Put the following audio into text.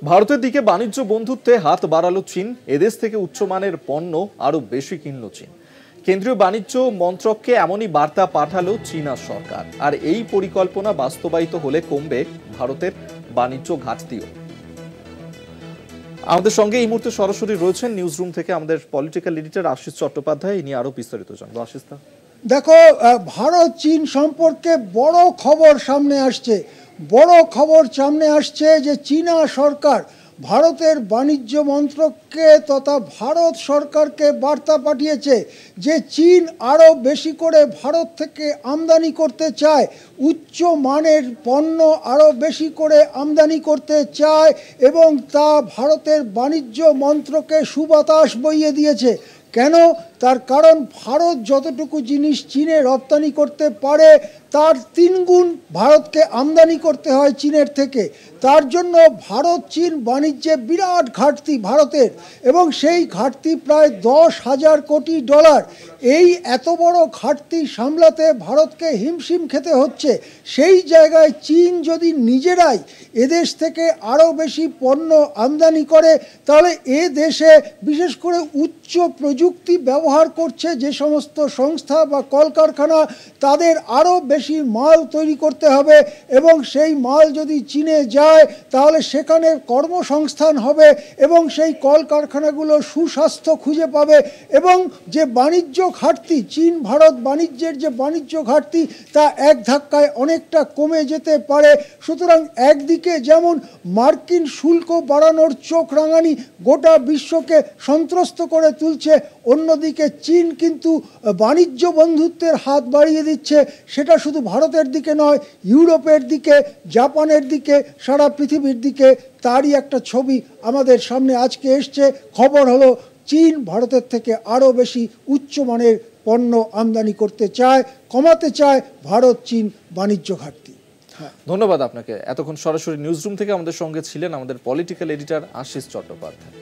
ভারতের দিকে বাণিজ্য বন্ধুত্বে হাত বাড়ালো চীন। এদেশ থেকে উচ্চমানের পণ্য আরো বেশি কিনল চীন। কেন্দ্রীয় বাণিজ্য মন্ত্রককে এমনই বার্তা পাঠালো চীনা সরকার। আর এই পরিকল্পনা বাস্তবায়িত হলে কমবে ভারতের বাণিজ্য ঘাটতিও। আমাদের সঙ্গে এই মুহূর্তে সরাসরি রয়েছেন নিউজ রুম থেকে আমাদের পলিটিক্যাল এডিটর আশিস চট্টোপাধ্যায়। ইনি আরো বিস্তারিত জানবো। আশিস দা, দেখো, ভারত চীন সম্পর্কে বড় খবর সামনে আসছে যে চীনা সরকার ভারতের বাণিজ্য মন্ত্রককে তথা ভারত সরকারকে বার্তা পাঠিয়েছে যে চীন আরও বেশি করে ভারত থেকে আমদানি করতে চায়, উচ্চ মানের পণ্য আরও বেশি করে আমদানি করতে চায় এবং তা ভারতের বাণিজ্য মন্ত্রকে সুবাতাস বইয়ে দিয়েছে। কেন? তার কারণ ভারত যতটুকু জিনিস চীনে রপ্তানি করতে পারে তার 3 গুণ ভারতকে আমদানি করতে হয় চীনের থেকে। তার জন্য ভারত চীন বাণিজ্যে বিরাট ঘাটতি ভারতের, এবং সেই ঘাটতি প্রায় $10,000 কোটি। এই এত বড় ঘাটতি সামলাতে ভারতকে হিমশিম খেতে হচ্ছে। সেই জায়গায় চীন যদি নিজেরাই এদেশ থেকে আরও বেশি পণ্য আমদানি করে, তাহলে এ দেশে বিশেষ করে উচ্চ প্রযুক্তি ব্যবহার করছে যে সমস্ত সংস্থা বা কলকারখানা, তাদের আরও বেশি মাল তৈরি করতে হবে, এবং সেই মাল যদি চীনে যায় তাহলে সেখানে কর্মসংস্থান হবে এবং সেই কলকারখানাগুলো সুস্বাস্থ্য খুঁজে পাবে, এবং যে বাণিজ্য ঘাটতি, চীন ভারত বাণিজ্যের যে বাণিজ্য ঘাটতি তা এক ধাক্কায় অনেকটা কমে যেতে পারে। সুতরাং একদিকে যেমন মার্কিন শুল্ক বাড়ানোর চোখ রাঙানি গোটা বিশ্বকে সন্ত্রস্ত করে তুলছে, অন্যদিকে চীন কিন্তু বাণিজ্য বন্ধুত্বের হাত বাড়িয়ে দিচ্ছে। সেটা শুধু ভারতের দিকে নয়, ইউরোপের দিকে, জাপানের দিকে, সারা পৃথিবীর দিকে তারই একটা ছবি আমাদের সামনে আজকে এসছে। খবর হলো চীন ভারতের থেকে আরও বেশি উচ্চমানের পণ্য আমদানি করতে চায়, কমাতে চায় ভারত চীন বাণিজ্য ঘাটতি। ধন্যবাদ আপনাকে। এতক্ষণ সরাসরি নিউজ রুম থেকে আমাদের সঙ্গে ছিলেন আমাদের পলিটিক্যাল এডিটর আশিস চট্টোপাধ্যায়।